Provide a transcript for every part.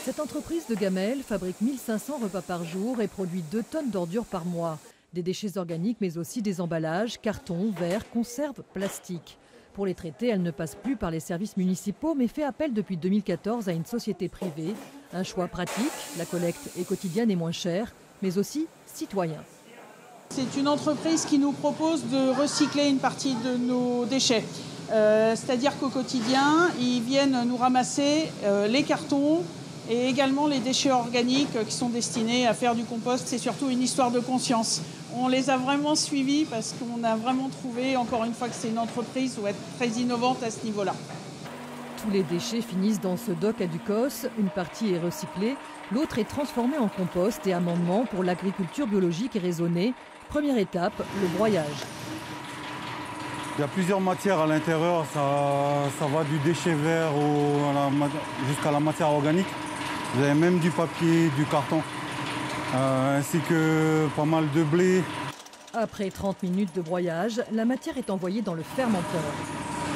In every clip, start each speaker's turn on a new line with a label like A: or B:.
A: Cette entreprise de gamelles fabrique 1500 repas par jour et produit 2 tonnes d'ordures par mois. Des déchets organiques mais aussi des emballages, cartons, verres, conserves, plastiques. Pour les traiter, elle ne passe plus par les services municipaux mais fait appel depuis 2014 à une société privée. Un choix pratique, la collecte est quotidienne et moins chère, mais aussi citoyen.
B: C'est une entreprise qui nous propose de recycler une partie de nos déchets. C'est-à-dire qu'au quotidien, ils viennent nous ramasser les cartons et également les déchets organiques qui sont destinés à faire du compost. C'est surtout une histoire de conscience. On les a vraiment suivis parce qu'on a vraiment trouvé, encore une fois, que c'est une entreprise qui doit être très innovante à ce niveau-là.
A: Tous les déchets finissent dans ce dock à Ducos. Une partie est recyclée, l'autre est transformée en compost et amendement pour l'agriculture biologique et raisonnée. Première étape, le broyage.
C: Il y a plusieurs matières à l'intérieur, ça va du déchet vert jusqu'à la matière organique. Vous avez même du papier, du carton, ainsi que pas mal de blé.
A: Après 30 minutes de broyage, la matière est envoyée dans le fermenteur.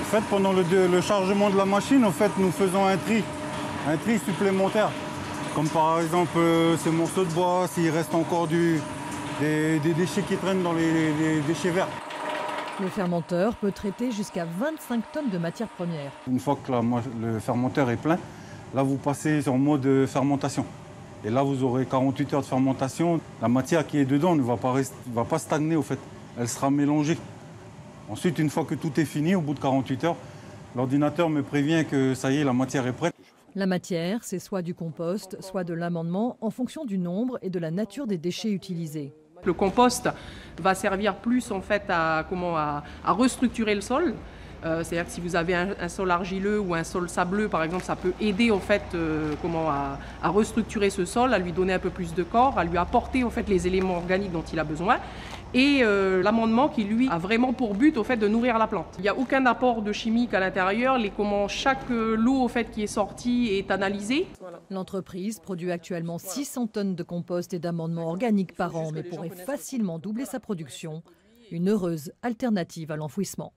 C: En fait, pendant le chargement de la machine, nous faisons un tri supplémentaire. Comme par exemple ces morceaux de bois, s'il reste encore des déchets qui traînent dans les déchets verts.
A: Le fermenteur peut traiter jusqu'à 25 tonnes de matières premières.
C: Une fois que le fermenteur est plein, là vous passez en mode fermentation. Et là vous aurez 48 heures de fermentation. La matière qui est dedans ne va pas stagner au fait, elle sera mélangée. Ensuite, une fois que tout est fini, au bout de 48 heures, l'ordinateur me prévient que ça y est, la matière est prête.
A: La matière, c'est soit du compost, soit de l'amendement, en fonction du nombre et de la nature des déchets utilisés.
D: Le compost va servir plus en fait à restructurer le sol. C'est-à-dire que si vous avez un sol argileux ou un sol sableux, par exemple, ça peut aider en fait à restructurer ce sol, à lui donner un peu plus de corps, à lui apporter en fait les éléments organiques dont il a besoin. Et l'amendement qui, lui, a vraiment pour but au fait, de nourrir la plante. Il n'y a aucun apport de chimique à l'intérieur. Chaque lot au fait, qui est sorti est analysé. Voilà.
A: L'entreprise produit actuellement 600 tonnes de compost et d'amendements organiques par an, mais pourrait facilement doubler sa production. Une heureuse alternative à l'enfouissement.